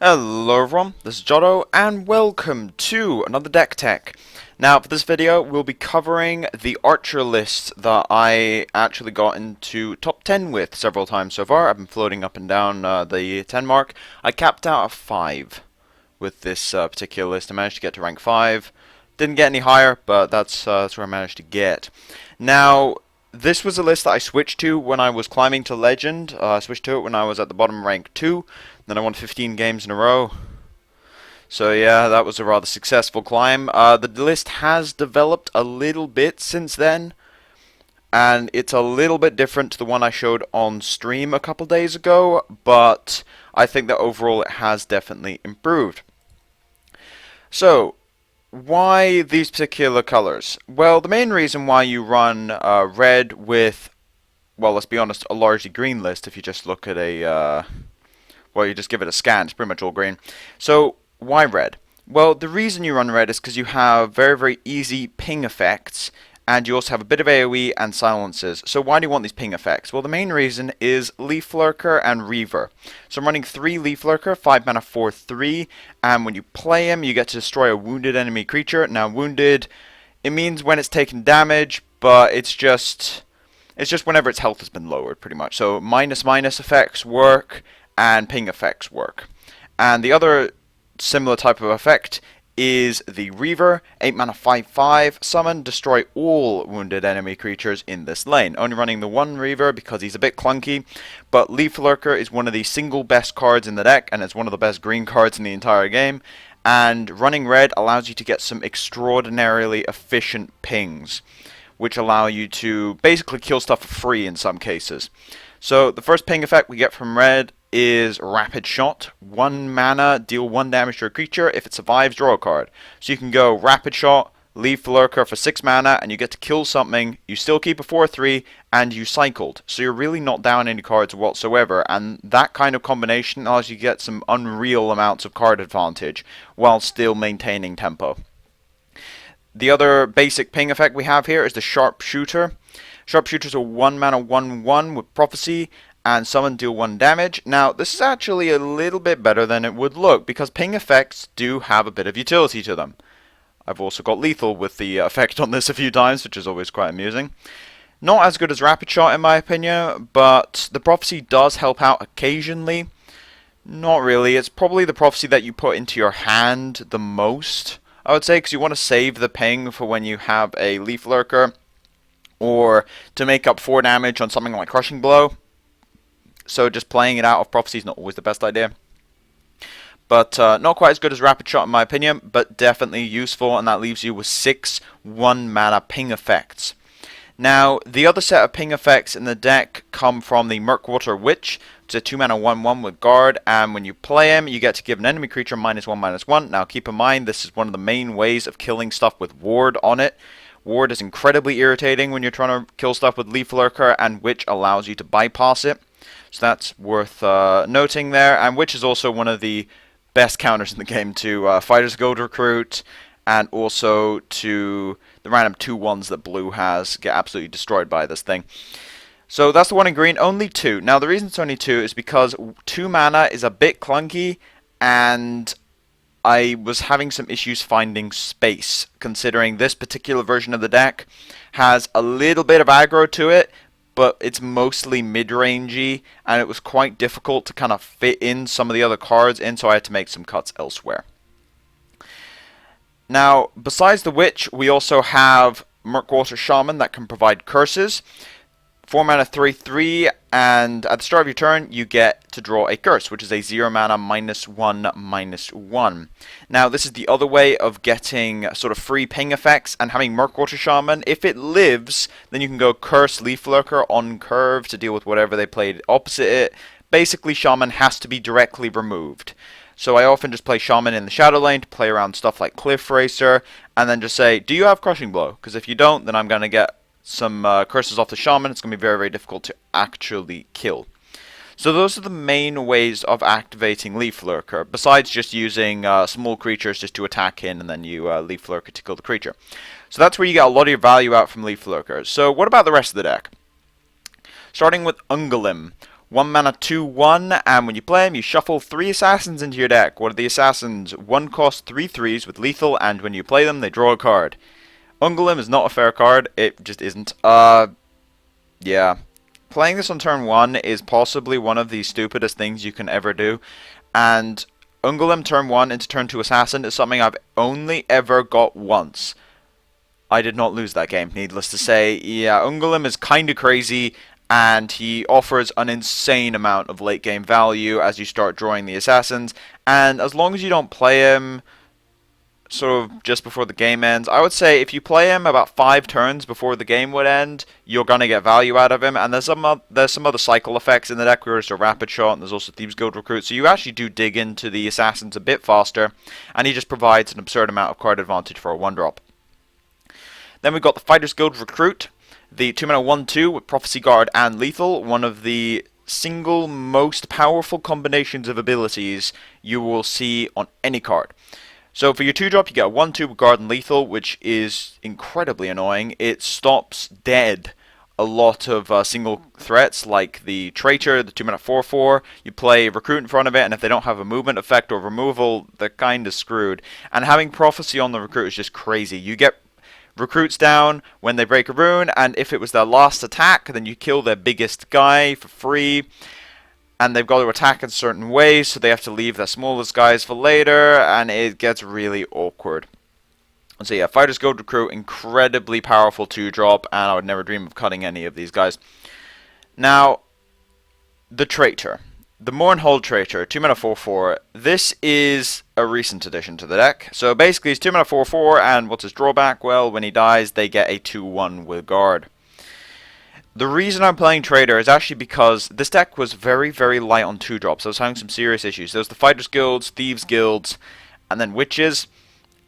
Hello everyone, this is Jotto, and welcome to another deck tech. Now for this video we'll be covering the archer list that I actually got into top 10 with several times so far. I've been floating up and down the 10 mark. I capped out at 5 with this particular list. I managed to get to rank 5. Didn't get any higher, but that's where I managed to get. Now this was a list that I switched to when I was climbing to Legend. I switched to it when I was at the bottom rank 2. Then I won 15 games in a row. So yeah, that was a rather successful climb. The list has developed a little bit since then. And it's a little bit different to the one I showed on stream a couple days ago. But I think that overall it has definitely improved. So, why these particular colors? Well, the main reason why you run red with, well, let's be honest, a largely green list if you just look at a... well, you just give it a scan, it's pretty much all green. So, why red? Well, the reason you run red is because you have very, very easy ping effects, and you also have a bit of AoE and silences. So why do you want these ping effects? Well, the main reason is Leaf Lurker and Reaver. So I'm running 3 Leaf Lurker, 5 mana, 4/3, and when you play him, you get to destroy a wounded enemy creature. Now, wounded, it means when it's taken damage, but it's just whenever its health has been lowered, pretty much. So minus effects work, and ping effects work. And the other similar type of effect is the Reaver, 8 mana 5/5, summon, destroy all wounded enemy creatures in this lane. Only running the one Reaver because he's a bit clunky, but Leaf Lurker is one of the single best cards in the deck, and it's one of the best green cards in the entire game. And running red allows you to get some extraordinarily efficient pings, which allow you to basically kill stuff for free in some cases. So the first ping effect we get from red is Rapid Shot. 1 mana, deal 1 damage to a creature. If it survives, draw a card. So you can go Rapid Shot, Leaf Lurker for 6 mana, and you get to kill something. You still keep a 4/3, and you cycled. So you're really not down any cards whatsoever, and that kind of combination allows you to get some unreal amounts of card advantage while still maintaining tempo. The other basic ping effect we have here is the Sharpshooter. Sharpshooter's a 1 mana 1/1 with Prophecy, and summon, deal 1 damage. Now, this is actually a little bit better than it would look, because ping effects do have a bit of utility to them. I've also got lethal with the effect on this a few times, which is always quite amusing. Not as good as Rapid Shot in my opinion, but the Prophecy does help out occasionally. Not really, it's probably the Prophecy that you put into your hand the most, I would say, because you want to save the ping for when you have a Leaf Lurker, or to make up 4 damage on something like Crushing Blow. So just playing it out of Prophecy is not always the best idea. But not quite as good as Rapid Shot in my opinion, but definitely useful, and that leaves you with 6 1-mana ping effects. Now, the other set of ping effects in the deck come from the Murkwater Witch. It's a 2 mana 1/1 with Guard, and when you play him, you get to give an enemy creature -1/-1. Now, keep in mind, this is one of the main ways of killing stuff with Ward on it. Ward is incredibly irritating when you're trying to kill stuff with Leaf Lurker, and Witch allows you to bypass it. So that's worth noting there, and Witch is also one of the best counters in the game to Fighter's Gold Recruit, and also to the random 2/1s that blue has. Get absolutely destroyed by this thing. So that's the one in green, only 2. Now the reason it's only 2 is because 2 mana is a bit clunky, and I was having some issues finding space, considering this particular version of the deck has a little bit of aggro to it, but it's mostly mid-rangey, and it was quite difficult to kind of fit in some of the other cards in, so I had to make some cuts elsewhere. Now, besides the Witch, we also have Murkwater Shaman that can provide curses. 4 mana 3/3, and at the start of your turn, you get to draw a curse, which is a 0 mana -1/-1. Now, this is the other way of getting sort of free ping effects and having Murkwater Shaman. If it lives, then you can go Curse Leaf Lurker on curve to deal with whatever they played opposite it. Basically, Shaman has to be directly removed. So I often just play Shaman in the Shadow Lane to play around stuff like Cliff Racer, and then just say, do you have Crushing Blow? Because if you don't, then I'm going to get some curses off the Shaman. It's going to be very, very difficult to actually kill. So those are the main ways of activating Leaf Lurker, besides just using small creatures just to attack in, and then you Leaf Lurker to kill the creature. So that's where you get a lot of your value out from Leaf Lurker. So what about the rest of the deck? Starting with Ungolem. 1 mana 2/1, and when you play him, you shuffle 3 assassins into your deck. What are the assassins? 1 cost 3 3s with lethal, and when you play them, they draw a card. Ungolem is not a fair card, it just isn't. Yeah. Playing this on turn 1 is possibly one of the stupidest things you can ever do, and Ungolem turn 1 into turn 2 assassin is something I've only ever got once. I did not lose that game, needless to say. Yeah, Ungolem is kinda crazy, and he offers an insane amount of late game value as you start drawing the assassins, and as long as you don't play him sort of just before the game ends, I would say if you play him about 5 turns before the game would end, you're gonna get value out of him. And there's some other cycle effects in the deck. There's a rapid shot, and there's also Thieves Guild Recruit, so you actually do dig into the assassins a bit faster, and he just provides an absurd amount of card advantage for a 1-drop. Then we've got the Fighters Guild Recruit, the 2 mana 1/2 with Prophecy Guard and Lethal, one of the single most powerful combinations of abilities you will see on any card. So for your 2-drop, you get a 1/2 with Guard and Lethal, which is incredibly annoying. It stops dead a lot of single threats, like the Traitor, the 2 mana 4/4. You play Recruit in front of it, and if they don't have a movement effect or removal, they're kind of screwed. And having Prophecy on the Recruit is just crazy. You get Recruits down when they break a rune, and if it was their last attack, then you kill their biggest guy for free. And they've got to attack in certain ways, so they have to leave their smallest guys for later, and it gets really awkward. So yeah, Fighters Guild Recruit, incredibly powerful 2-drop, and I would never dream of cutting any of these guys. Now, the Traitor. The Mournhold Traitor, 2 mana 4/4. This is a recent addition to the deck. So basically, he's 2 mana 4/4, and what's his drawback? Well, when he dies, they get a 2/1 with Guard. The reason I'm playing Traitor is actually because this deck was very, very light on 2-drops. I was having some serious issues. There was the Fighters Guilds, Thieves Guilds, and then Witches.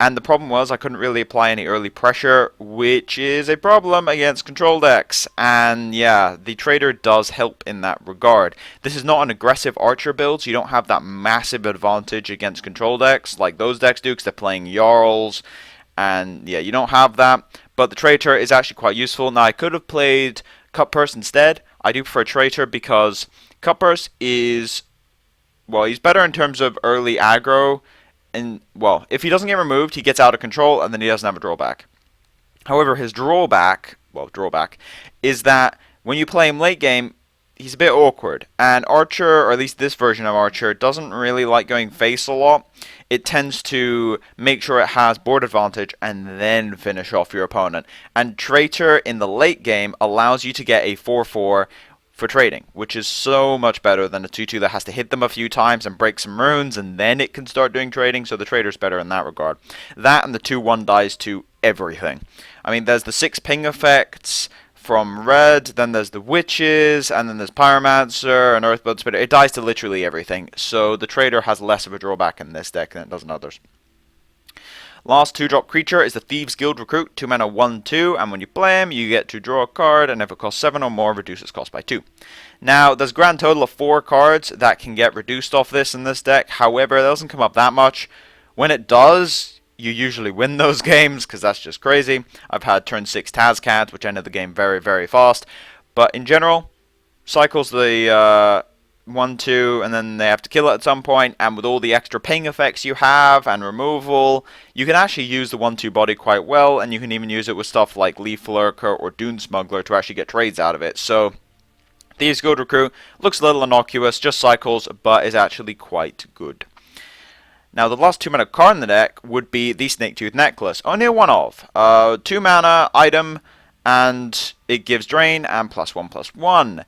And the problem was I couldn't really apply any early pressure, which is a problem against control decks. And yeah, the Traitor does help in that regard. This is not an aggressive archer build, so you don't have that massive advantage against control decks like those decks do, because they're playing Jarls. And yeah, you don't have that. But the Traitor is actually quite useful. Now, I could have played Cutpurse instead. I do prefer Traitor because Cutpurse is, well, he's better in terms of early aggro. And, well, if he doesn't get removed, he gets out of control, and then he doesn't have a drawback. However, his drawback is that when you play him late game, he's a bit awkward. And Archer, or at least this version of Archer, doesn't really like going face a lot. It tends to make sure it has board advantage and then finish off your opponent. And Traitor in the late game allows you to get a 4/4 for trading, which is so much better than a 2/2 that has to hit them a few times and break some runes, and then it can start doing trading. So the Traitor's better in that regard. That and the 2/1 dies to everything. I mean, there's the 6 ping effects from red, then there's the Witches, and then there's Pyromancer and Earthblood Spitter. It dies to literally everything, so the Traitor has less of a drawback in this deck than it does in others. Last 2-drop creature is the Thieves Guild Recruit, 2 mana 1/2, and when you play him, you get to draw a card, and if it costs 7 or more, reduce its cost by 2. Now, there's a grand total of 4 cards that can get reduced off this in this deck. However, it doesn't come up that much. When it does, you usually win those games, because that's just crazy. I've had turn 6 Tazcats, which ended the game very, very fast. But in general, cycles the 1/2, and then they have to kill it at some point, and with all the extra ping effects you have and removal, you can actually use the 1/2 body quite well, and you can even use it with stuff like Leaf Lurker or Dune Smuggler to actually get trades out of it. So Thieves Guild Recruit looks a little innocuous, just cycles, but is actually quite good. Now, the last 2 mana card in the deck would be the Snaketooth Necklace. Only a one-of. 2 mana item, and it gives Drain and +1/+1.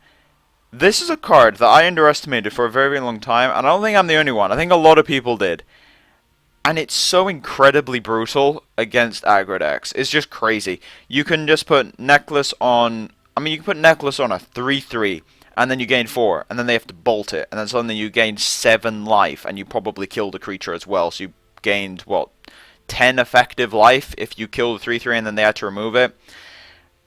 This is a card that I underestimated for a very, very long time, and I don't think I'm the only one. I think a lot of people did. And it's so incredibly brutal against aggro decks. It's just crazy. You can just put Necklace on... I mean, you can put Necklace on a 3/3, and then you gain 4, and then they have to bolt it, and then suddenly you gain 7 life, and you probably killed a creature as well, so you gained, what, 10 effective life if you kill the 3/3 and then they had to remove it.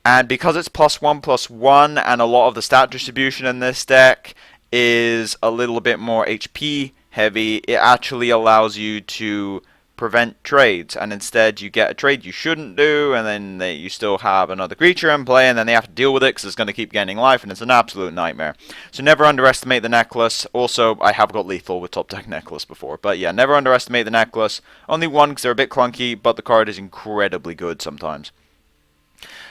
And because it's +1/+1, and a lot of the stat distribution in this deck is a little bit more HP heavy, it actually allows you to prevent trades, and instead you get a trade you shouldn't do, and then you still have another creature in play, and then they have to deal with it because it's going to keep gaining life, and it's an absolute nightmare. So never underestimate the necklace. Also, I have got lethal with top deck necklace before, but yeah, never underestimate the necklace. Only one because they're a bit clunky, but the card is incredibly good sometimes.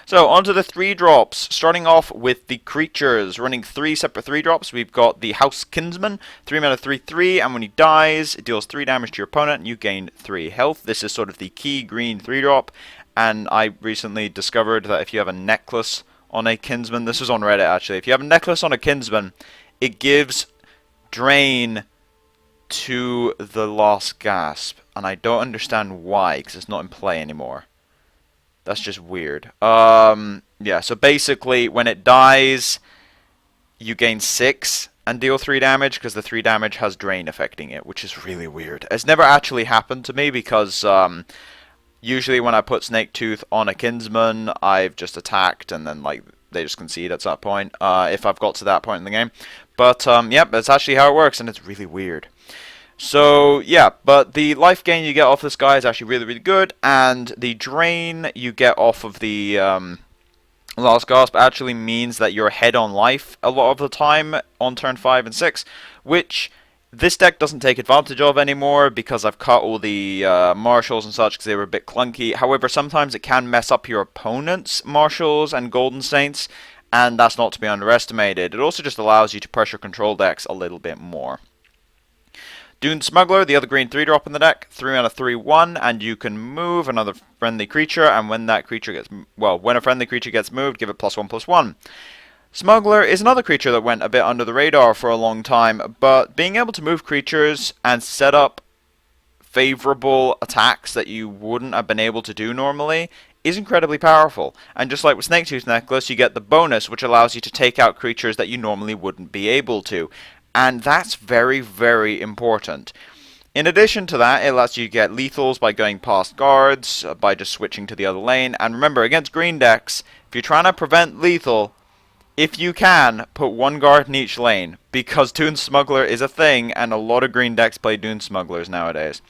So, onto the 3-drops, starting off with the creatures. Running 3 separate 3-drops, we've got the House Kinsman, 3 mana 3/3, and when he dies, it deals 3 damage to your opponent, and you gain 3 health. This is sort of the key green 3-drop, and I recently discovered that if you have a necklace on a Kinsman, this was on Reddit actually, if you have a necklace on a Kinsman, it gives Drain to the Last Gasp, and I don't understand why, because it's not in play anymore. That's just weird. Yeah, so basically, when it dies, you gain 6 and deal 3 damage, because the 3 damage has Drain affecting it, which is really weird. It's never actually happened to me, because usually when I put Snake Tooth on a Kinsman, I've just attacked, and then, like, they just concede at that point, if I've got to that point in the game. But, yep, that's actually how it works, and it's really weird. So, yeah, but the life gain you get off this guy is actually really, really good, and the drain you get off of the Last Gasp actually means that you're ahead on life a lot of the time on turn 5 and 6, which this deck doesn't take advantage of anymore because I've cut all the marshals and such because they were a bit clunky. However, sometimes it can mess up your opponent's marshals and golden saints, and that's not to be underestimated. It also just allows you to pressure control decks a little bit more. Dune Smuggler, the other green 3-drop in the deck, 3 mana 3/1, and you can move another friendly creature, and when that creature gets, when a friendly creature gets moved, give it +1/+1. Smuggler is another creature that went a bit under the radar for a long time, but being able to move creatures and set up favorable attacks that you wouldn't have been able to do normally is incredibly powerful. And just like with Snaketooth Necklace, you get the bonus, which allows you to take out creatures that you normally wouldn't be able to. And that's very, very important. In addition to that, it lets you get lethals by going past guards, by just switching to the other lane. And remember, against green decks, if you're trying to prevent lethal, if you can, put 1 guard in each lane, because Dune Smuggler is a thing, and a lot of green decks play Dune Smugglers nowadays.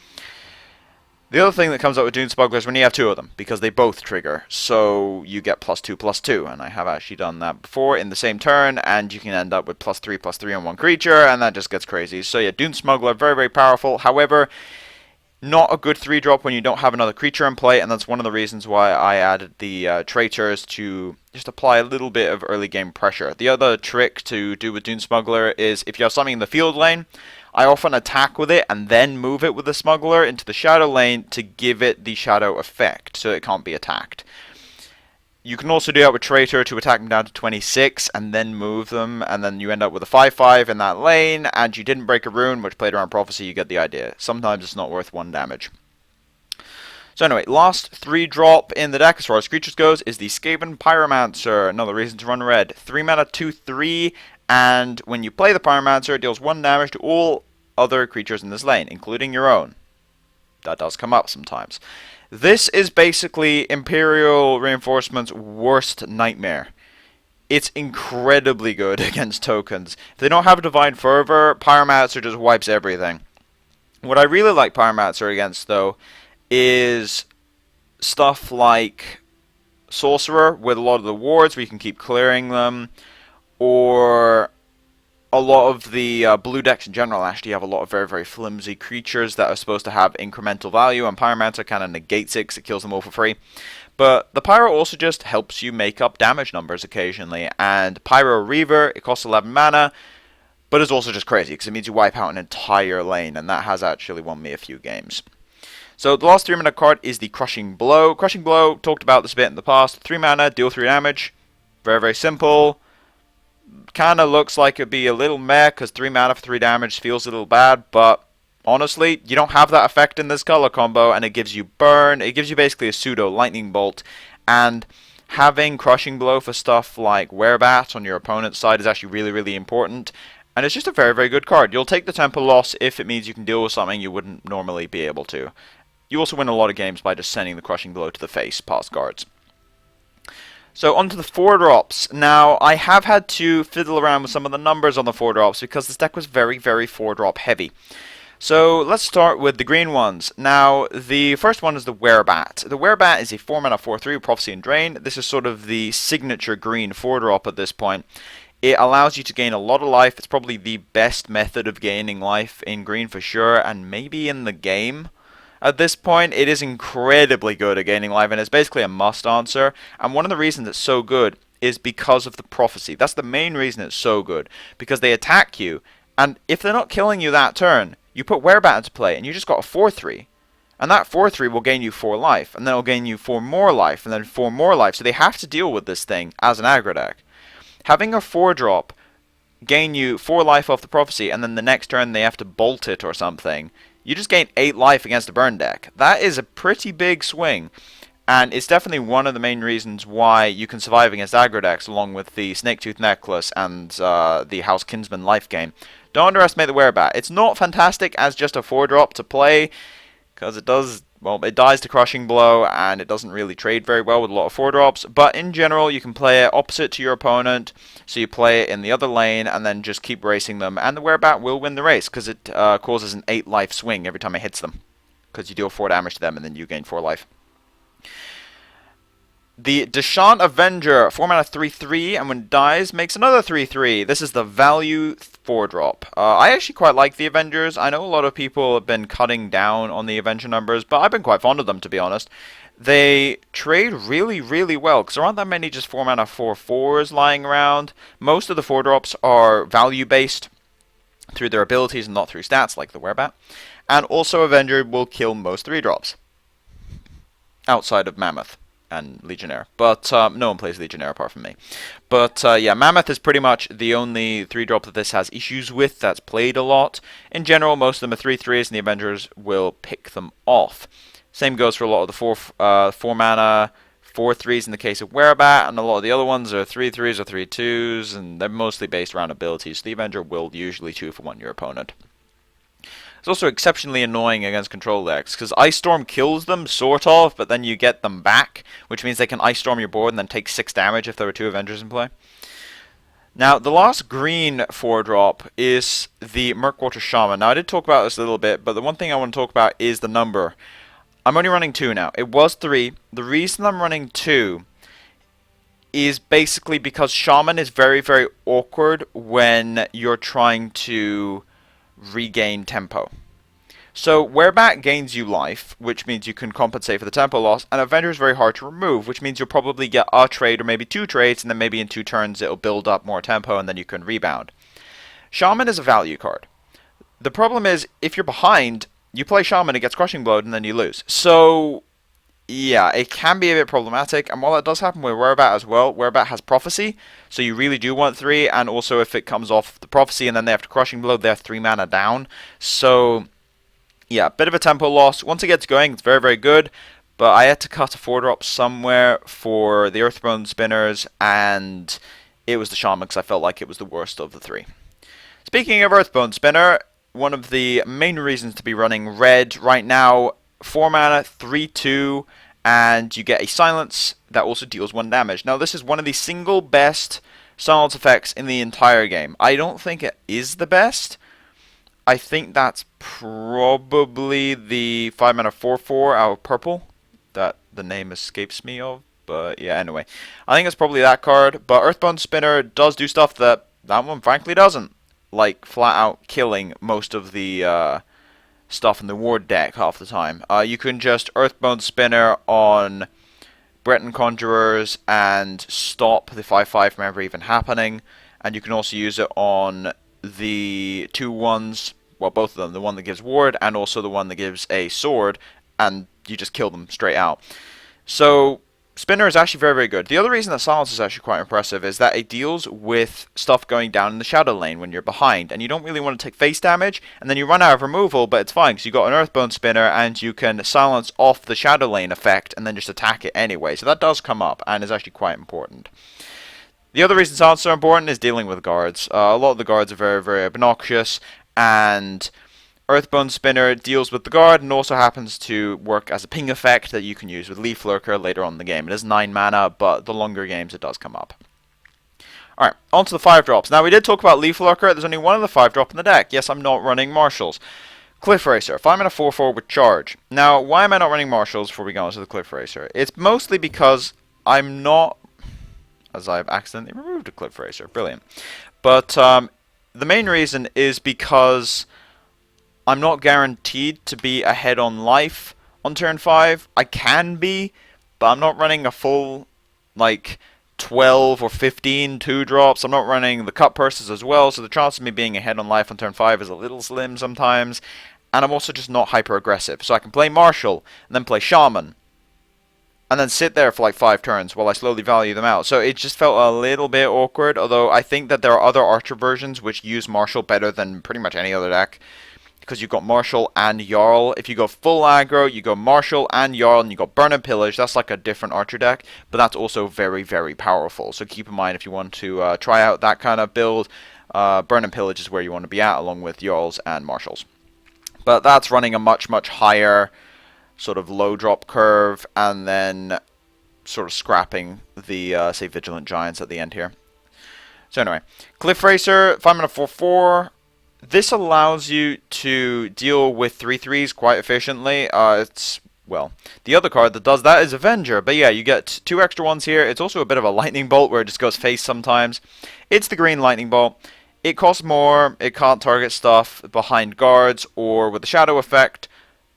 The other thing that comes up with Dune Smugglers is when you have 2 of them, because they both trigger, so you get +2/+2, and I have actually done that before in the same turn, and you can end up with +3/+3 on 1 creature, and that just gets crazy. So yeah, Dune Smuggler, very, very powerful. However, not a good 3-drop when you don't have another creature in play, and that's one of the reasons why I added the traitors to just apply a little bit of early game pressure. The other trick to do with Dune Smuggler is if you have something in the field lane, I often attack with it and then move it with the Smuggler into the shadow lane to give it the shadow effect so it can't be attacked. You can also do that with Traitor to attack them down to 26 and then move them, and then you end up with a 5/5 in that lane, and you didn't break a rune, which played around Prophecy. You get the idea. Sometimes it's not worth 1 damage. So anyway, last 3-drop in the deck as far as creatures goes is the Skaven Pyromancer. Another reason to run red. 3 mana 2/3, and when you play the Pyromancer, it deals 1 damage to all other creatures in this lane, including your own. That does come up sometimes. This is basically Imperial Reinforcement's worst nightmare. It's incredibly good against tokens. If they don't have a Divine Fervor, Pyromancer just wipes everything. What I really like Pyromancer against, though, is stuff like Sorcerer with a lot of the wards where you can keep clearing them, or a lot of the blue decks in general actually have a lot of very, very flimsy creatures that are supposed to have incremental value, and Pyromancer kind of negates it because it kills them all for free. But the Pyro also just helps you make up damage numbers occasionally, and Pyro Reaver, it costs 11 mana, but it's also just crazy because it means you wipe out an entire lane, and that has actually won me a few games. So the last 3-mana card is the Crushing Blow. Crushing Blow, talked about this a bit in the past. 3 mana, deal 3 damage. Very, very simple. Kind of looks like it'd be a little meh because 3 mana for 3 damage feels a little bad, but honestly, you don't have that effect in this color combo, and it gives you burn. It gives you basically a pseudo lightning bolt, and having Crushing Blow for stuff like Werebat on your opponent's side is actually really, really important, and it's just a very, very good card. You'll take the tempo loss if it means you can deal with something you wouldn't normally be able to. You also win a lot of games by just sending the Crushing Blow to the face past guards. So onto the 4-drops. Now, I have had to fiddle around with some of the numbers on the 4-drops because this deck was very, very 4-drop heavy. So let's start with the green ones. Now, the first one is the Werebat. The Werebat is a 4 mana 4/3 Prophecy and Drain. This is sort of the signature green 4-drop at this point. It allows you to gain a lot of life. It's probably the best method of gaining life in green for sure, and maybe in the game. At this point, it is incredibly good at gaining life, and it's basically a must answer. And one of the reasons it's so good is because of the Prophecy. That's the main reason it's so good, because they attack you, and if they're not killing you that turn, you put Werebat into play, and you just got a 4/3. And that 4/3 will gain you 4 life, and then it'll gain you 4 more life, and then 4 more life. So they have to deal with this thing as an aggro deck. Having a 4-drop gain you 4 life off the Prophecy, and then the next turn they have to bolt it or something, you just gain 8 life against a burn deck. That is a pretty big swing, and it's definitely one of the main reasons why you can survive against aggro decks, along with the Snaketooth Necklace and the House Kinsman life gain. Don't underestimate the Werebat. It's not fantastic as just a 4-drop to play, because it does, well, it dies to Crushing Blow, and it doesn't really trade very well with a lot of 4-drops, but in general, you can play it opposite to your opponent, so you play it in the other lane, and then just keep racing them, and the Werebat will win the race, because it causes an 8 life swing every time it hits them, because you deal 4 damage to them, and then you gain 4 life. The Deshant Avenger, 4 mana 3/3, and when it dies, makes another 3/3. This is the value 4-drop. I actually quite like the Avengers. I know a lot of people have been cutting down on the Avenger numbers, but I've been quite fond of them, to be honest. They trade really, really well, because there aren't that many just 4 mana 4/4s lying around. Most of the 4-drops are value-based through their abilities and not through stats, like the Werebat. And also, Avenger will kill most 3-drops, outside of Mammoth and Legionnaire, but no one plays Legionnaire apart from me. But yeah, Mammoth is pretty much the only 3-drop that this has issues with that's played a lot. In general, most of them are 3/3s, and the Avengers will pick them off. Same goes for a lot of the 4 mana 4/3s in the case of Werebat, and a lot of the other ones are 3/3s or 3/2s, and they're mostly based around abilities, so the Avenger will usually 2-for-1 your opponent. It's also exceptionally annoying against control decks, because Ice Storm kills them, sort of, but then you get them back, which means they can Ice Storm your board and then take 6 damage if there were 2 Avengers in play. Now, the last green 4-drop is the Murkwater Shaman. Now, I did talk about this a little bit, but the one thing I want to talk about is the number. I'm only running 2 now. It was 3. The reason I'm running 2 is basically because Shaman is very, very awkward when you're trying to regain tempo. So Werebat gains you life, which means you can compensate for the tempo loss, and Avenger is very hard to remove, which means you'll probably get a trade or maybe 2 trades, and then maybe in 2 turns it'll build up more tempo and then you can rebound. Shaman is a value card. The problem is, if you're behind, you play Shaman, it gets Crushing Blow, and then you lose. So yeah, it can be a bit problematic, and while that does happen with Werebat as well, Werebat has Prophecy, so you really do want 3, and also if it comes off the Prophecy and then they have to Crushing Blow, they're 3 mana down. So yeah, bit of a tempo loss. Once it gets going, it's very, very good, but I had to cut a 4-drop somewhere for the Earthbone Spinners, and it was the Shaman because I felt like it was the worst of the 3. Speaking of Earthbone Spinner, one of the main reasons to be running red right now, 4 mana, 3/2, and you get a silence that also deals 1 damage. Now, this is one of the single best silence effects in the entire game. I don't think it is the best. I think that's probably the 5 mana 4/4 out of purple that the name escapes me of. But yeah, anyway, I think it's probably that card. But Earthbone Spinner does do stuff that one frankly doesn't, like flat out killing most of the stuff in the ward deck half the time. You can just Earthbone Spinner on Breton Conjurers and stop the 5/5 from ever even happening, and you can also use it on the 2/1s, well, both of them, the one that gives ward and also the one that gives a sword, and you just kill them straight out. So Spinner is actually very, very good. The other reason that Silence is actually quite impressive is that it deals with stuff going down in the shadow lane when you're behind, and you don't really want to take face damage, and then you run out of removal, but it's fine, because you got an Earthbone Spinner, and you can silence off the shadow lane effect, and then just attack it anyway. So that does come up, and is actually quite important. The other reason Silence is so important is dealing with guards. A lot of the guards are very, very obnoxious, and Earthbone Spinner deals with the guard and also happens to work as a ping effect that you can use with Leaf Lurker later on in the game. It is 9 mana, but the longer games it does come up. Alright, on to the 5-drops. Now, we did talk about Leaf Lurker. There's only one of the 5-drop in the deck. Yes, I'm not running Marshals. Cliff Racer. If I'm in a 4-4 with charge. Now, why am I not running marshals before we go on to the Cliff Racer? It's mostly because I'm not, as I've accidentally removed a Cliff Racer. Brilliant. But the main reason is because I'm not guaranteed to be ahead on life on turn 5. I can be, but I'm not running a full, like, 12 or 15 2-drops. I'm not running the cut purses as well, so the chance of me being ahead on life on turn 5 is a little slim sometimes. And I'm also just not hyper aggressive. So I can play Marshal, and then play Shaman, and then sit there for like 5 turns while I slowly value them out. So it just felt a little bit awkward, although I think that there are other Archer versions which use Marshal better than pretty much any other deck. Because you've got Marshal and Jarl. If you go full aggro, you go Marshal and Jarl, and you go Burn and Pillage. That's like a different Archer deck, but that's also very, very powerful. So keep in mind if you want to try out that kind of build, Burn and Pillage is where you want to be at, along with Jarls and Marshals. But that's running a much, much higher sort of low drop curve, and then sort of scrapping the, say, Vigilant Giants at the end here. So anyway, Cliff Racer, if I'm in a 4-4, this allows you to deal with 3/3s quite efficiently. Well, the other card that does that is Avenger. But yeah, you get 2 extra ones here. It's also a bit of a lightning bolt where it just goes face sometimes. It's the green lightning bolt. It costs more. It can't target stuff behind guards or with the shadow effect.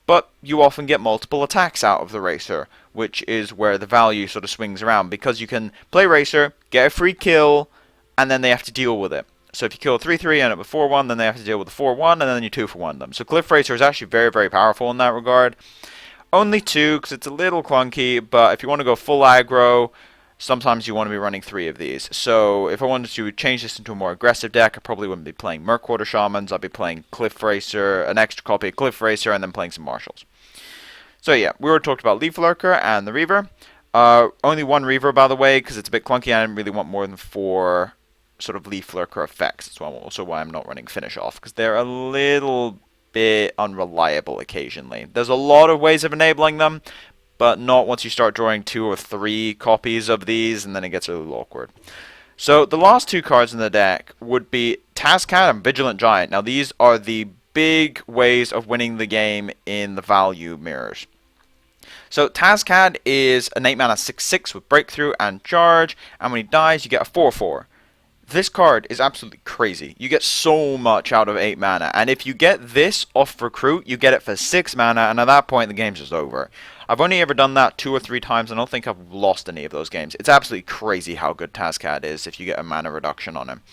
But you often get multiple attacks out of the Racer, which is where the value sort of swings around. Because you can play Racer, get a free kill, and then they have to deal with it. So if you kill a 3/3 and end up with 4/1, then they have to deal with the 4/1, and then you 2-for-1 them. So Cliff Racer is actually very, very powerful in that regard. Only 2, because it's a little clunky, but if you want to go full aggro, sometimes you want to be running 3 of these. So if I wanted to change this into a more aggressive deck, I probably wouldn't be playing Murkwater Shamans. I'd be playing Cliff Racer, an extra copy of Cliff Racer, and then playing some Marshals. So yeah, we already talked about Leaf Lurker and the Reaver. Only 1 Reaver, by the way, because it's a bit clunky. I didn't really want more than 4 sort of Leaf Lurker effects. That's also why I'm not running Finish Off, because they're a little bit unreliable occasionally. There's a lot of ways of enabling them, but not once you start drawing 2 or 3 copies of these, and then it gets a little awkward. So the last 2 cards in the deck would be Tazcat and Vigilant Giant. Now these are the big ways of winning the game in the value mirrors. So Tazcat is an 8 mana 6/6 with Breakthrough and Charge, and when he dies you get a 4/4. This card is absolutely crazy. You get so much out of 8 mana, and if you get this off Recruit, you get it for 6 mana, and at that point the game's just over. I've only ever done that 2 or 3 times, and I don't think I've lost any of those games. It's absolutely crazy how good Tazcat is if you get a mana reduction on him.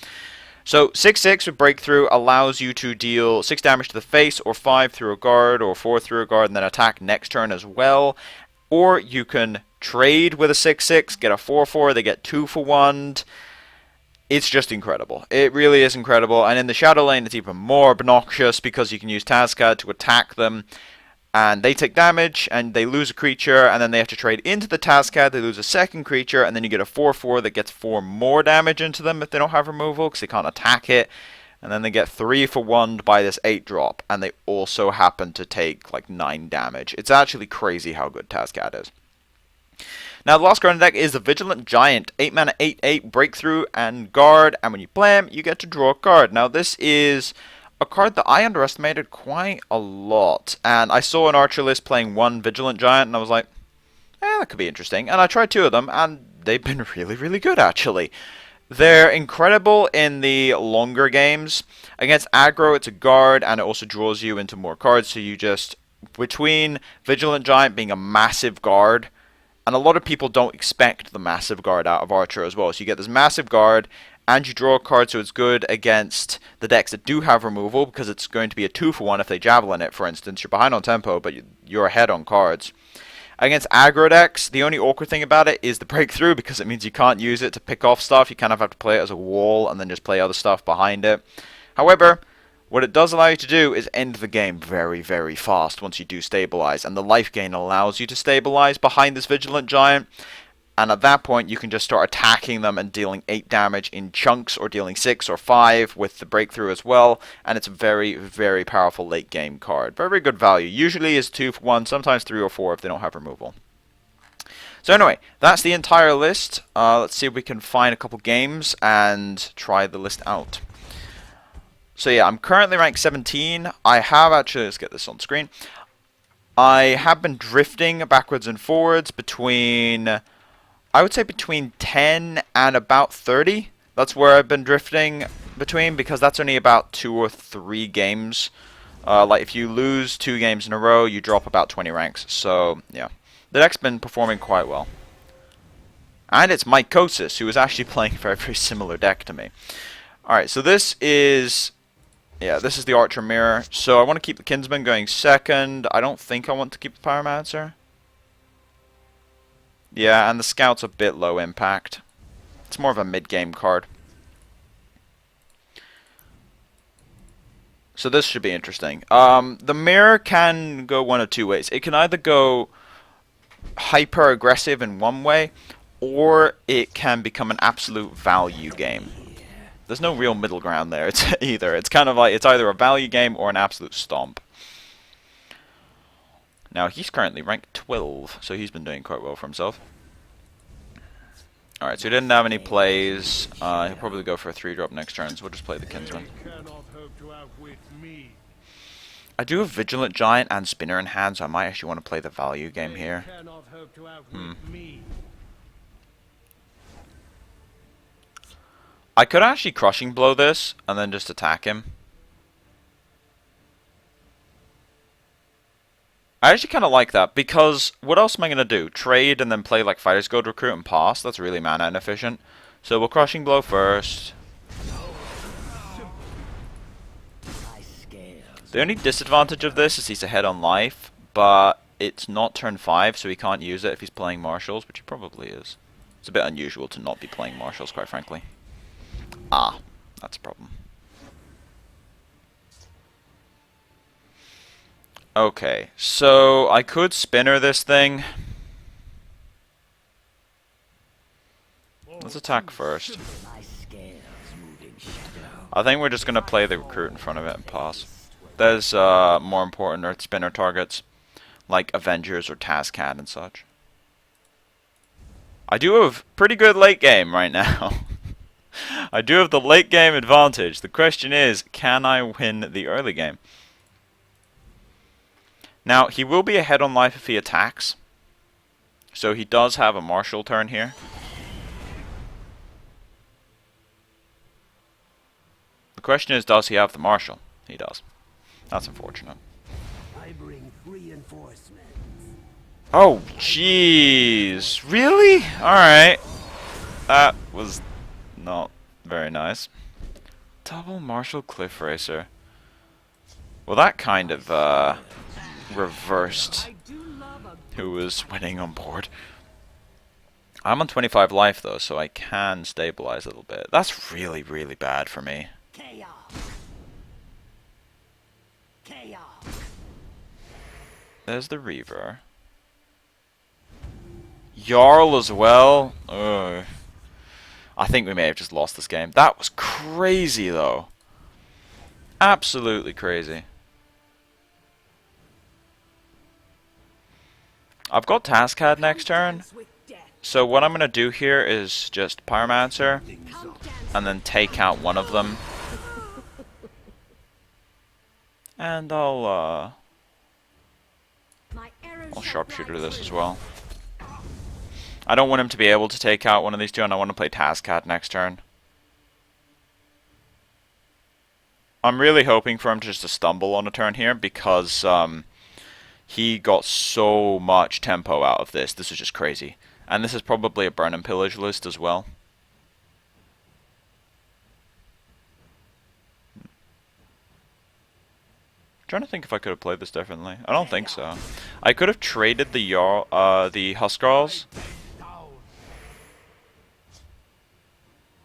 So 6/6 with Breakthrough allows you to deal 6 damage to the face, or 5 through a guard, or 4 through a guard, and then attack next turn as well. Or you can trade with a 6/6, get a 4/4, they get 2-for-1. It's just incredible. It really is incredible. And in the Shadow Lane, it's even more obnoxious because you can use Tazcat to attack them. And they take damage, and they lose a creature, and then they have to trade into the Tazcat. They lose a second creature, and then you get a 4/4 that gets 4 more damage into them if they don't have removal, because they can't attack it. And then they get 3-for-1 by this 8-drop, and they also happen to take like 9 damage. It's actually crazy how good Tazcat is. Now, the last card in the deck is the Vigilant Giant. 8 mana, 8/8, Breakthrough and Guard. And when you play him, you get to draw a card. Now, this is a card that I underestimated quite a lot. And I saw an Archer list playing 1 Vigilant Giant, and I was like, that could be interesting. And I tried 2 of them, and they've been really, really good, actually. They're incredible in the longer games. Against aggro, it's a guard, and it also draws you into more cards. So you just, between Vigilant Giant being a massive guard, and a lot of people don't expect the massive guard out of Archer as well. So you get this massive guard, and you draw a card, so it's good against the decks that do have removal, because it's going to be a 2-for-1 if they Javelin it, for instance. You're behind on tempo, but you're ahead on cards. Against aggro decks, the only awkward thing about it is the Breakthrough, because it means you can't use it to pick off stuff. You kind of have to play it as a wall, and then just play other stuff behind it. However, what it does allow you to do is end the game very, very fast once you do stabilize, and the life gain allows you to stabilize behind this Vigilant Giant, and at that point you can just start attacking them and dealing 8 damage in chunks, or dealing 6 or 5 with the Breakthrough as well, and it's a very, very powerful late game card. Very, very good value. Usually is 2-for-1, sometimes 3 or 4 if they don't have removal. So anyway, that's the entire list. Let's see if we can find a couple games and try the list out. So yeah, I'm currently ranked 17. I have actually, let's get this on screen. I have been drifting backwards and forwards between, I would say between 10 and about 30. That's where I've been drifting between, because that's only about 2 or 3 games. Like if you lose 2 games in a row, you drop about 20 ranks. So yeah, the deck's been performing quite well. And it's Mycosis, who is actually playing a very, very similar deck to me. Alright, so this is... yeah, this is the Archer Mirror. So I want to keep the Kinsman going second. I don't think I want to keep the Pyromancer. Yeah, and the Scout's a bit low impact. It's more of a mid-game card. So this should be interesting. The Mirror can go one of 2 ways. It can either go hyper-aggressive in one way, or it can become an absolute value game. There's no real middle ground there. It's either. It's kind of like it's either a value game or an absolute stomp. Now he's currently ranked 12, so he's been doing quite well for himself. Alright, so he didn't have any plays. He'll probably go for a 3-drop next turn, so we'll just play the Kinsman. I do have Vigilant Giant and Spinner in hand, so I might actually want to play the value game here. I could actually Crushing Blow this, and then just attack him. I actually kind of like that, because what else am I going to do? Trade and then play like Fighter's Guild Recruit and pass? That's really mana inefficient. So we'll Crushing Blow first. The only disadvantage of this is he's ahead on life, but it's not turn 5, so he can't use it if he's playing Marshals, which he probably is. It's a bit unusual to not be playing Marshals, quite frankly. Ah, that's a problem. Okay, so I could Spinner this thing. Let's attack first. I think we're just going to play the Recruit in front of it and pass. There's more important Earth Spinner targets, like Avengers or Tazcat and such. I do have pretty good late game right now. I do have the late game advantage. The question is, can I win the early game? Now, he will be ahead on life if he attacks. So he does have a Marshal turn here. The question is, does he have the Marshal? He does. That's unfortunate. I bring reinforcements. Oh, jeez. Really? Alright. That was not very nice. Double Marshal Cliff Racer. Well, that kind of reversed who was winning on board. I'm on 25 life though, so I can stabilize a little bit. That's really, really bad for me. Chaos. Chaos. There's the Reaver. Jarl as well. Ugh. I think we may have just lost this game. That was crazy though. Absolutely crazy. I've got Tazcat next turn. So what I'm going to do here is just Pyromancer and then take out one of them. And I'll Sharpshooter this as well. I don't want him to be able to take out one of these two, and I want to play Tazcat next turn. I'm really hoping for him just to stumble on a turn here, because he got so much tempo out of this. This is just crazy. And this is probably a burn and pillage list as well. Trying to think if I could have played this differently. I don't think so. I could have traded the Huskarls,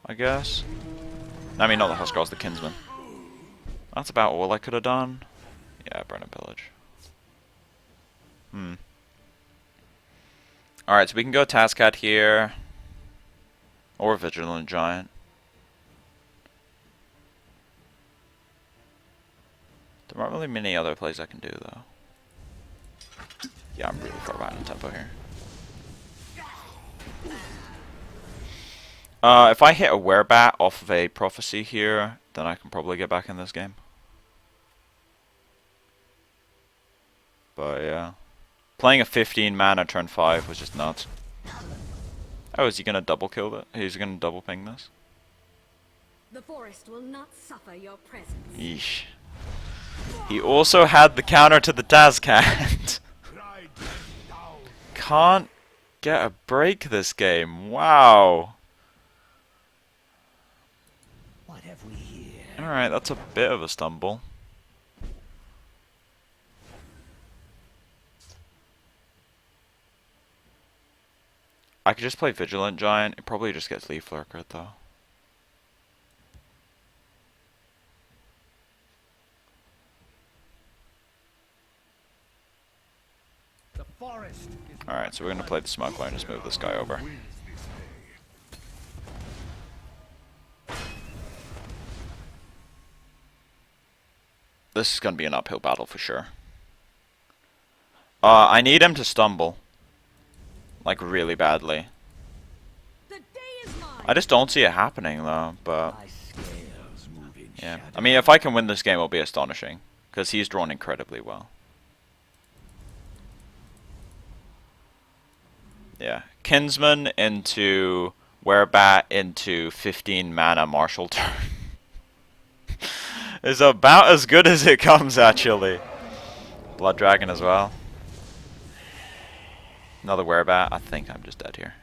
I guess. I mean, not the Huskarls, the Kinsman. That's about all I could have done. Yeah, burn and pillage. Alright, so we can go Tazcat here. Or Vigilant Giant. There aren't really many other plays I can do, though. Yeah, I'm really far behind on tempo here. If I hit a Werebat off of a Prophecy here, then I can probably get back in this game. But yeah. Playing a 15 mana turn 5 was just nuts. Oh, is he gonna double kill that? He's gonna double ping this? The forest will not suffer your presence. Yeesh. He also had the counter to the Tazcant. Can't get a break this game. Wow. What have we here? Alright, that's a bit of a stumble. I could just play Vigilant Giant. It probably just gets Leaf Lurker though. Alright, so we're gonna play the Smuggler and just move this guy over. This is gonna be an uphill battle for sure. I need him to stumble. Like, really badly. The day is mine. I just don't see it happening though, but... yeah. I mean, if I can win this game, it'll be astonishing. Because he's drawn incredibly well. Yeah. Kinsman into Werebat into 15 mana Martial turn. Is about as good as it comes, actually. Blood Dragon as well. Another Werebat. I think I'm just dead here.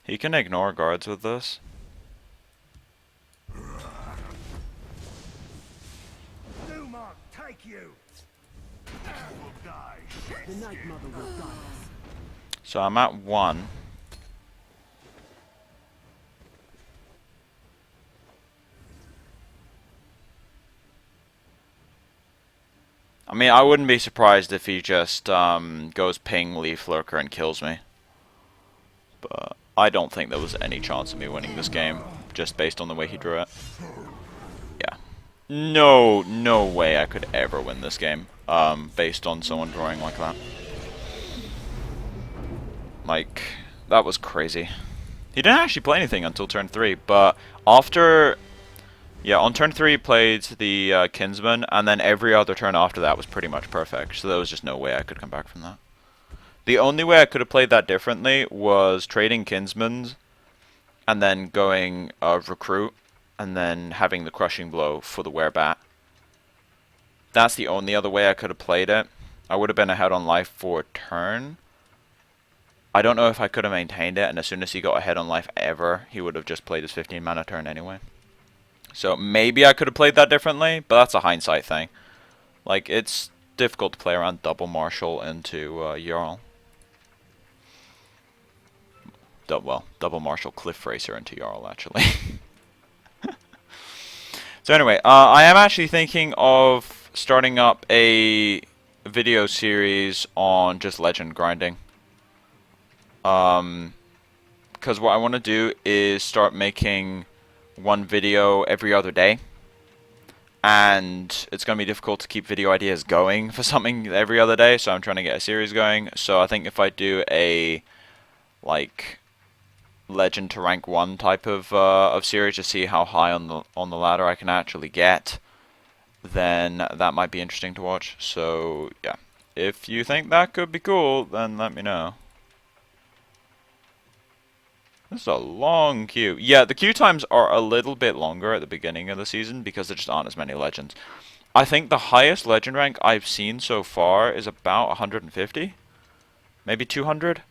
He can ignore guards with this. Newmark, take you. Will die. The Night Mother will guide us. So I'm at 1. I mean, I wouldn't be surprised if he just goes ping Leaf Lurker and kills me. But I don't think there was any chance of me winning this game, just based on the way he drew it. Yeah. No way I could ever win this game, based on someone drawing like that. Like, that was crazy. He didn't actually play anything until turn 3, but after... yeah, on turn 3 he played the Kinsman, and then every other turn after that was pretty much perfect, so there was just no way I could come back from that. The only way I could have played that differently was trading Kinsmans, and then going Recruit, and then having the Crushing Blow for the Werebat. That's the only other way I could have played it. I would have been ahead on life for a turn. I don't know if I could have maintained it, and as soon as he got ahead on life ever, he would have just played his 15 mana turn anyway. So maybe I could have played that differently, but that's a hindsight thing. Like, it's difficult to play around double Marshal into Jarl. Well, double Marshal Cliff Racer into Jarl, actually. So anyway, I am actually thinking of starting up a video series on just legend grinding. Because what I want to do is start making one video every other day. And it's going to be difficult to keep video ideas going for something every other day, so I'm trying to get a series going. So I think if I do a, like, legend to rank 1 type of series to see how high on the ladder I can actually get, then that might be interesting to watch. So yeah, if you think that could be cool, then let me know. This is a long queue. Yeah, the queue times are a little bit longer at the beginning of the season because there just aren't as many legends. I think the highest legend rank I've seen so far is about 150, maybe 200.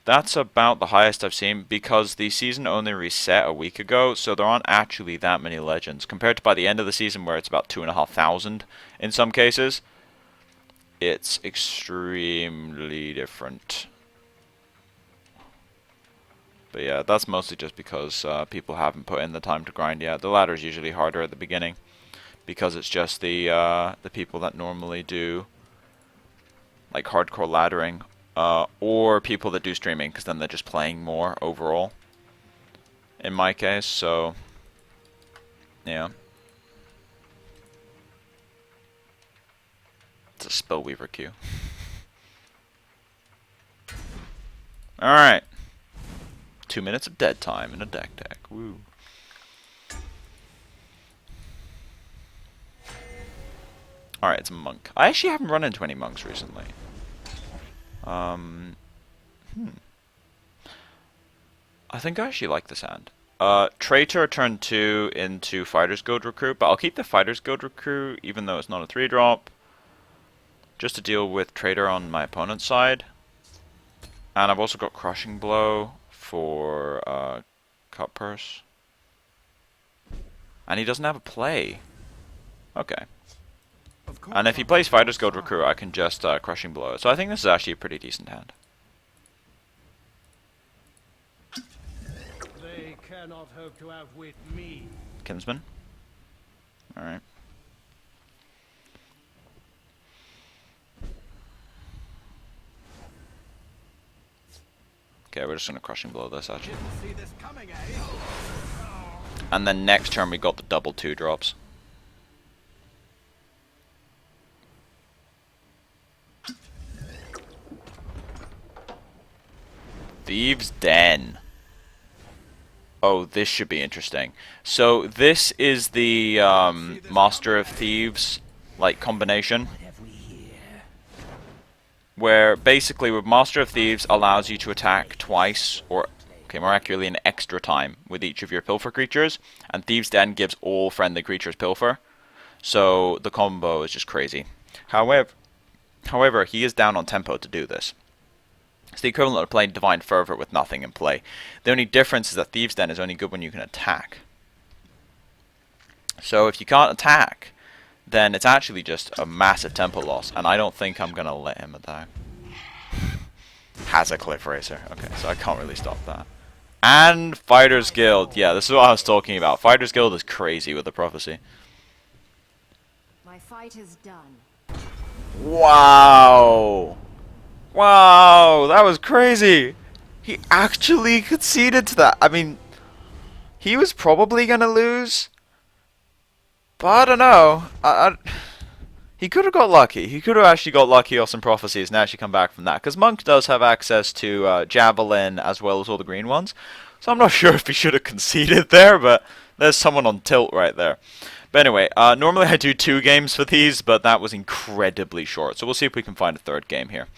That's about the highest I've seen because the season only reset a week ago, so there aren't actually that many legends. Compared to by the end of the season where it's about 2,500 in some cases, it's extremely different. But yeah, that's mostly just because people haven't put in the time to grind yet. The ladder is usually harder at the beginning because it's just the people that normally do like hardcore laddering. Or people that do streaming, because then they're just playing more overall, in my case, so, yeah. That's a Spellweaver queue. Alright. 2 minutes of dead time in a deck. Woo. Alright, it's a monk. I actually haven't run into any monks recently. I think I actually like this hand. Traitor turn 2 into Fighter's Guild Recruit, but I'll keep the Fighter's Guild Recruit even though it's not a 3-drop. Just to deal with Traitor on my opponent's side. And I've also got Crushing Blow for Cut Purse. And he doesn't have a play. Okay. And if he plays Fighter's Guild Recruit, I can just Crushing Blow it. So I think this is actually a pretty decent hand. They cannot hope to outwit me. Kinsman. Alright. Okay, we're just going to Crushing Blow this, actually. See this coming, eh? And then next turn we got the double 2-drops. Thieves' Den. Oh, this should be interesting. So this is the Master of Thieves like combination, where basically with Master of Thieves allows you to attack twice, or okay, more accurately an extra time with each of your Pilfer creatures, and Thieves' Den gives all friendly creatures Pilfer. So the combo is just crazy. However, he is down on tempo to do this. It's the equivalent of playing Divine Fervor with nothing in play. The only difference is that Thieves' Den is only good when you can attack. So if you can't attack, then it's actually just a massive tempo loss, and I don't think I'm going to let him attack. Has a Cliff Racer. Okay, so I can't really stop that. And Fighter's Guild. Yeah, this is what I was talking about. Fighter's Guild is crazy with the Prophecy. My fight is done. Wow! Wow, that was crazy! He actually conceded to that. I mean, he was probably going to lose. But I don't know. He could have got lucky. He could have actually got lucky off some prophecies and actually come back from that. Because Monk does have access to Javelin as well as all the green ones. So I'm not sure if he should have conceded there, but there's someone on tilt right there. But anyway, normally I do 2 games for these, but that was incredibly short. So we'll see if we can find a third game here.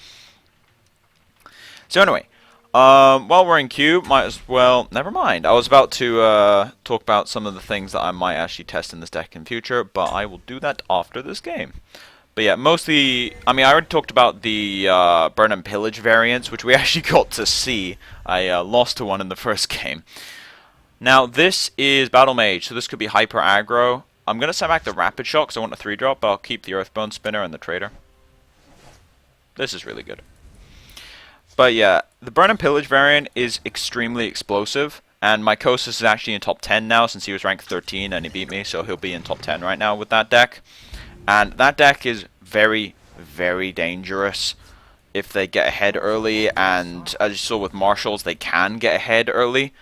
So anyway, while we're in queue, might as well... Never mind. I was about to talk about some of the things that I might actually test in this deck in future, but I will do that after this game. But yeah, mostly... I mean, I already talked about the Burn and Pillage variants, which we actually got to see. I lost to one in the first game. Now, this is Battle Mage, so this could be hyper aggro. I'm going to send back the Rapid Shot because I want a 3-drop, but I'll keep the Earthbone Spinner and the Trader. This is really good. But yeah, the Burn and Pillage variant is extremely explosive, and Mycosis is actually in top 10 now since he was ranked 13 and he beat me, so he'll be in top 10 right now with that deck. And that deck is very, very dangerous if they get ahead early, and as you saw with Marshals, they can get ahead early.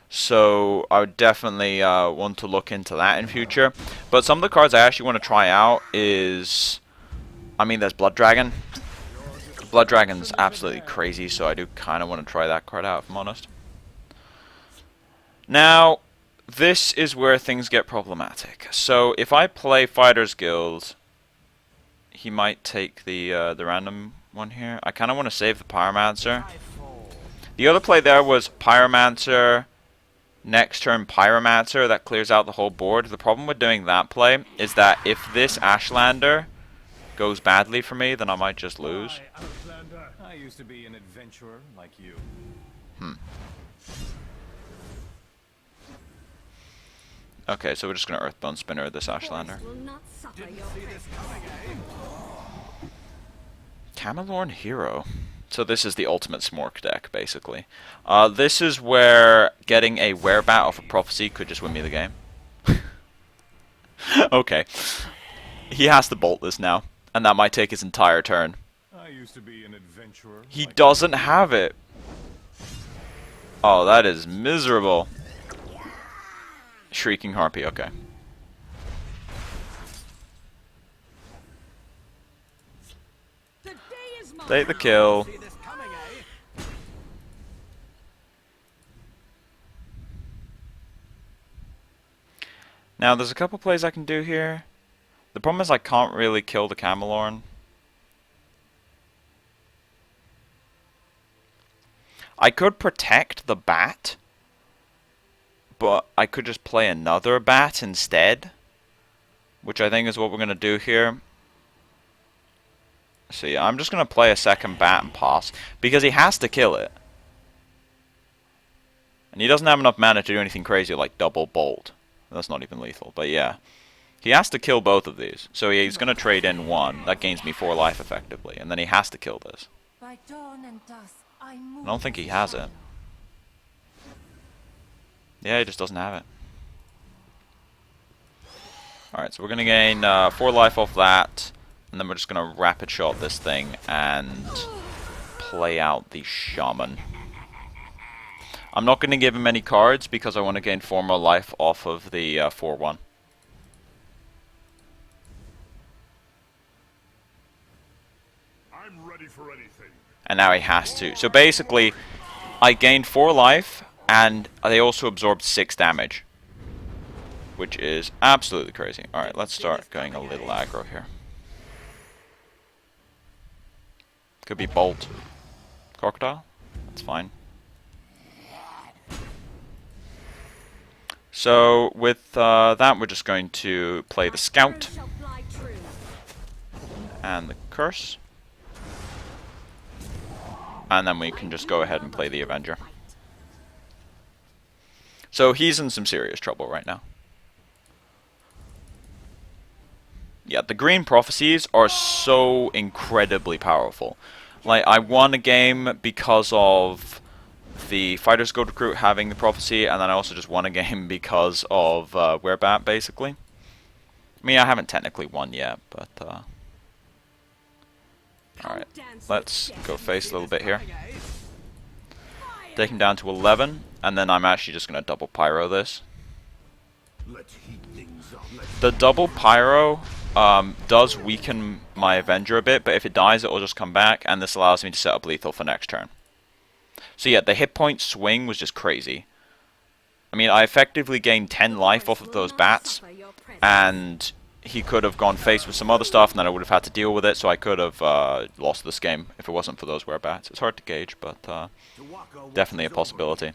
So I would definitely want to look into that in future. But some of the cards I actually want to try out is... I mean, there's Blood Dragon. Blood Dragon's absolutely crazy, so I do kind of want to try that card out, if I'm honest. Now, this is where things get problematic. So, if I play Fighter's Guild, he might take the random one here. I kind of want to save the Pyromancer. The other play there was Pyromancer, next turn Pyromancer, that clears out the whole board. The problem with doing that play is that if this Ashlander goes badly for me, then I might just lose. I used to be an adventurer like you. Okay, so we're just going to Earthbone Spinner this Ashlander. Will not suffer your See fate. this coming, eh? Camelorn Hero. So this is the ultimate Smork deck, basically. This is where getting a Werebat off a Prophecy could just win me the game. Okay. He has to bolt this now, and that might take his entire turn. I used to be an adventurer. He doesn't have it. Oh, that is miserable. Shrieking Harpy, okay. Take the kill. See this coming, eh? Now, there's a couple plays I can do here. The problem is I can't really kill the Camelorn. I could protect the bat, but I could just play another bat instead, which I think is what we're going to do here. So yeah, I'm just going to play a second bat and pass, because he has to kill it. And he doesn't have enough mana to do anything crazy like double bolt. That's not even lethal, but yeah. He has to kill both of these. So he's going to trade in one. That gains me 4 life effectively. And then he has to kill this. By dawn and dusk, I I don't think he has it. Yeah, he just doesn't have it. Alright, so we're going to gain 4 life off that. And then we're just going to rapid shot this thing and play out the Shaman. I'm not going to give him any cards because I want to gain 4 more life off of the 4-1. I'm ready for anything. And now he has to. So basically, I gained 4 life, and they also absorbed 6 damage. Which is absolutely crazy. Alright, let's start going a little aggro here. Could be Bolt. Crocodile? That's fine. So, with that, we're just going to play the Scout. Shall fly true. And the Curse. And then we can just go ahead and play the Avenger. So he's in some serious trouble right now. Yeah, the green prophecies are so incredibly powerful. Like, I won a game because of the Fighter's Gold Recruit having the prophecy, and then I also just won a game because of Werebat, basically. I mean, I haven't technically won yet, but alright, let's go face a little bit here. Take him down to 11, and then I'm actually just going to double Pyro this. Let's heat things up. The double Pyro does weaken my Avenger a bit, but if it dies, it will just come back, and this allows me to set up lethal for next turn. So yeah, the hit point swing was just crazy. I mean, I effectively gained 10 life off of those bats, and he could have gone face with some other stuff, and then I would have had to deal with it, so I could have lost this game if it wasn't for those Werebats. It's hard to gauge, but definitely a possibility.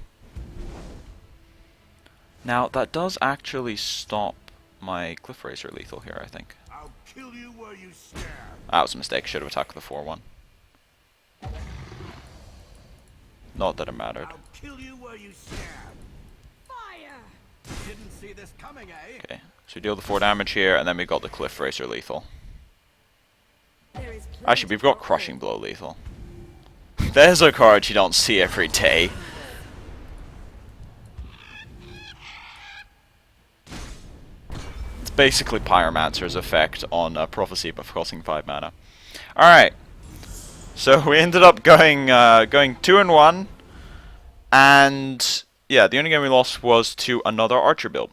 Now, that does actually stop my Cliff Racer lethal here, I think. I'll kill you where you stand. That was a mistake. Should have attacked the 4-1. Not that it mattered. I'll kill you where you stand. Fire! Didn't see this coming, eh? Okay, so we deal the 4 damage here, and then we got the Cliff Racer lethal. There is Actually, we've got Crushing Blow lethal. There's a card you don't see every day. It's basically Pyromancer's effect on Prophecy, but costing 5 mana. Alright. So we ended up going 2-1, and yeah, the only game we lost was to another Archer build.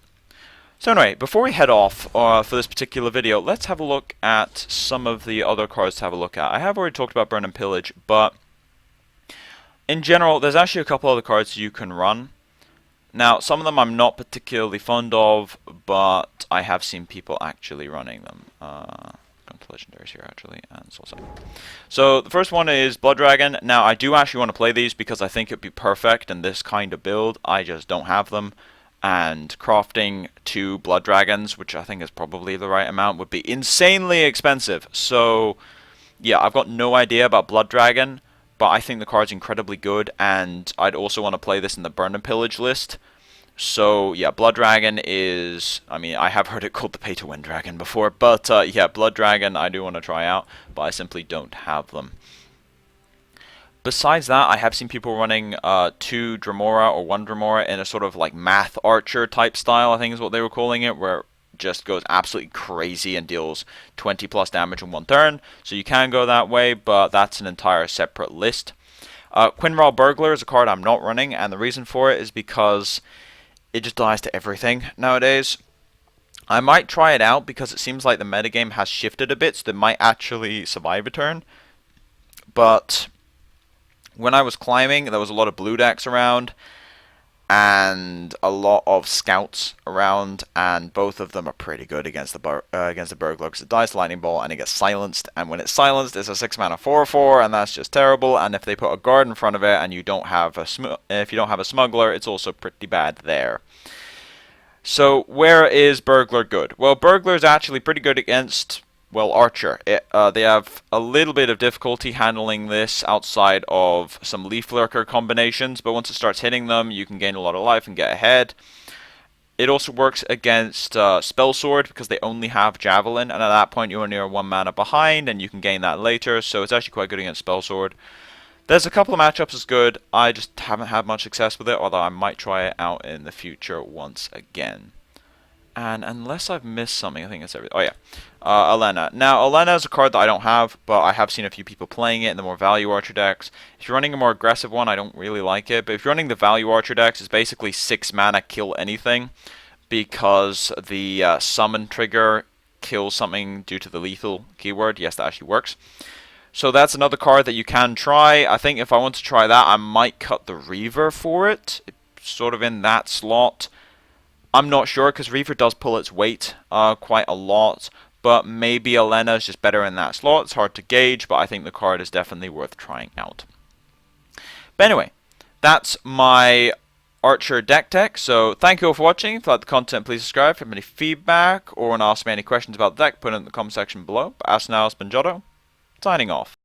So anyway, before we head off for this particular video, let's have a look at some of the other cards to have a look at. I have already talked about Burn and Pillage, but in general, there's actually a couple other cards you can run. Now, some of them I'm not particularly fond of, but I have seen people actually running them. Going to legendaries here actually, and Soul Sight. So the first one is Blood Dragon. Now I do actually want to play these because I think it'd be perfect in this kind of build. I just don't have them, and crafting 2 Blood Dragons, which I think is probably the right amount, would be insanely expensive. So yeah, I've got no idea about Blood Dragon, but I think the card's incredibly good, and I'd also want to play this in the Burn and Pillage list. So yeah, Blood Dragon is, I mean, I have heard it called the pay-to-win dragon before, but yeah, Blood Dragon I do want to try out, but I simply don't have them. Besides that, I have seen people running 2 Dremora or 1 Dremora in a sort of like math archer type style, I think is what they were calling it, where it just goes absolutely crazy and deals 20 plus damage in 1 turn. So you can go that way, but that's an entire separate list. Quinral Burglar is a card I'm not running, and the reason for it is because it just dies to everything nowadays. I might try it out because it seems like the metagame has shifted a bit, so they might actually survive a turn. but when I was climbing, there was a lot of blue decks around, and a lot of scouts around, and both of them are pretty good against the burglar, because it dies to lightning bolt and it gets silenced, and when it's silenced, it's a 6-mana 4/4, and that's just terrible. And if they put a guard in front of it, and you don't have a smuggler, it's also pretty bad there. So where is burglar good? Well, burglar is actually pretty good against, well, archer. They have a little bit of difficulty handling this outside of some leaf lurker combinations, but once it starts hitting them, you can gain a lot of life and get ahead. It also works against spell sword, because they only have javelin, and at that point you only are 1 mana behind, and you can gain that later, so it's actually quite good against spell sword. There's a couple of matchups that's good. I just haven't had much success with it, although I might try it out in the future once again. And unless I've missed something, I think it's everything. Oh yeah, Elena. Now, Elena is a card that I don't have, but I have seen a few people playing it in the more value archer decks. If you're running a more aggressive one, I don't really like it, but if you're running the value archer decks, it's basically 6 mana kill anything, because the summon trigger kills something due to the lethal keyword. Yes, that actually works. So that's another card that you can try. I think if I want to try that, I might cut the Reaver for it. It's sort of in that slot. I'm not sure, because Reaver does pull its weight quite a lot, but maybe Elena is just better in that slot. It's hard to gauge, but I think the card is definitely worth trying out. But anyway, that's my Archer deck tech. So thank you all for watching. If you like the content, please subscribe. If you have any feedback or want to ask me any questions about the deck, put it in the comment section below. But as for now, it's been Jotto, signing off.